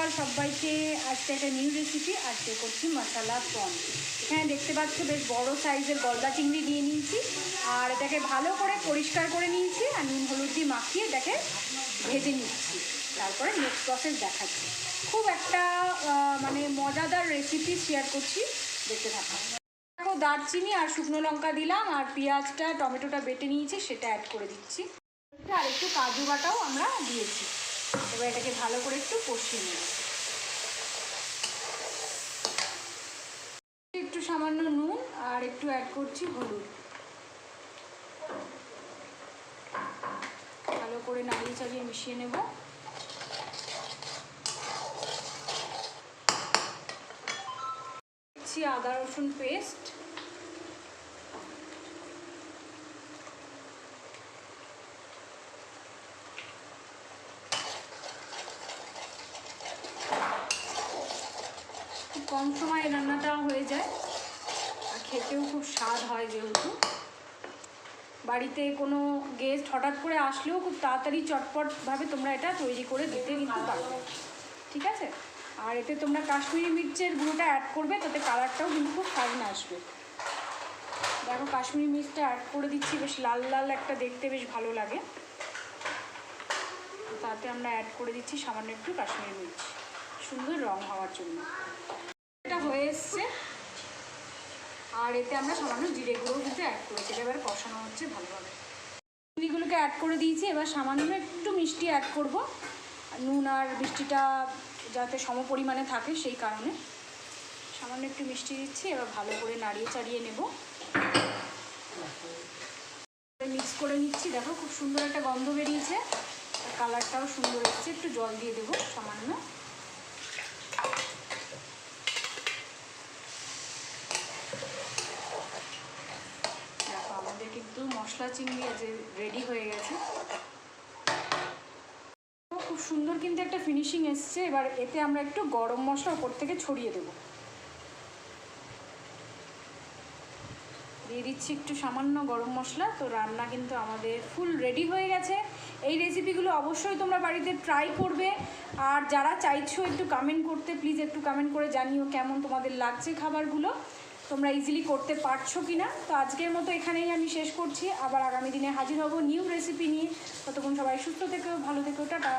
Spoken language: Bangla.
সকাল সবাইকে। আজকে একটা নিউ রেসিপি আজকে করছি মশলা প্রন। এখানে দেখতে পাচ্ছ বেশ বড় সাইজের গলদা চিংড়ি নিয়ে নিয়েছি, আর এটাকে ভালো করে পরিষ্কার করে নিয়েছি আর নুন হলুদ দিয়ে মাখিয়ে এটাকে ভেজে নিচ্ছি। তারপরে নেক্সট প্রসেস দেখাচ্ছি। খুব একটা মানে মজাদার রেসিপি শেয়ার করছি, দেখতে থাকা। দেখো, দারচিনি আর শুকনো লঙ্কা দিলাম, আর পেঁয়াজটা টমেটোটা বেটে নিয়েছি সেটা অ্যাড করে দিচ্ছি, আর একটু কাজু বাটাও আমরা দিয়েছি। এবার এটাকে ভালো করে একটু কষিয়ে নেব। একটু সামান্য নুন আর একটু অ্যাড করছি হলুদ। ভালো করে নাড়িয়ে চাড়িয়ে মিশিয়ে নেব। দিচ্ছি আদা রসুন পেস্ট, কম সময়ে রান্নাটা হয়ে যায় আর খেতেও খুব স্বাদ হয়, যেহেতু বাড়িতে কোনো গেস্ট হঠাৎ করে আসলেও খুব তাড়াতাড়ি চটপটভাবে তোমরা এটা তৈরি করে দিতে কিন্তু পারবে, ঠিক আছে। আর এতে তোমরা কাশ্মীরি মির্চের গুঁড়োটা অ্যাড করবে, তাতে কালারটাও কিন্তু খুব ফাইন আসবে। দেখো, কাশ্মীরি মির্চটা অ্যাড করে দিচ্ছি, বেশ লাল লাল একটা দেখতে বেশ ভালো লাগে। তাতে আমরা অ্যাড করে দিচ্ছি সামান্য একটু কাশ্মীরি মির্চ, সুন্দর রং হওয়ার জন্য। এটা হয়ে এসছে, আর এতে আমরা সামান্য জিরে গুঁড়ো কিন্তু অ্যাড করেছি। এবার কষানো হচ্ছে ভালোভাবে। চিংড়িগুলোকে অ্যাড করে দিয়েছি, এবার সামান্য একটু মিষ্টি অ্যাড করব, নুন আর মিষ্টিটা যাতে সম পরিমাণে থাকে সেই কারণে সামান্য একটু মিষ্টি দিচ্ছি। এবার ভালো করে নাড়িয়ে চাড়িয়ে নেব, মিক্স করে নিচ্ছি। দেখো, খুব সুন্দর একটা গন্ধ বেরিয়েছে, কালারটাও সুন্দর এসেছে। একটু জল দিয়ে দেবো সামান্য। দেখো, আমাদের কিন্তু মশলা চিংড়ি যে রেডি হয়ে গেছে, খুব সুন্দর কিন্তু একটা ফিনিশিং এসছে। এবার এতে আমরা একটু গরম মশলা ওপর থেকে ছড়িয়ে দেবো। দিয়ে দিচ্ছি একটু সামান্য গরম মশলা। তো রান্না কিন্তু আমাদের ফুল রেডি হয়ে গেছে। এই রেসিপিগুলো অবশ্যই তোমরা বাড়িতে ট্রাই করবে, আর যারা চাইছো একটু কমেন্ট করতে, প্লিজ একটু কমেন্ট করে জানিও কেমন তোমাদের লাগছে খাবারগুলো, তোমরা ইজিলি করতে পারছো কি না। তো আজকের মতো এখানেই আমি শেষ করছি, আবার আগামী দিনে হাজির হব নিউ রেসিপি নিয়ে। ততক্ষণ সবাই সুস্থ থেকো, ভালো থেকো, টাটা।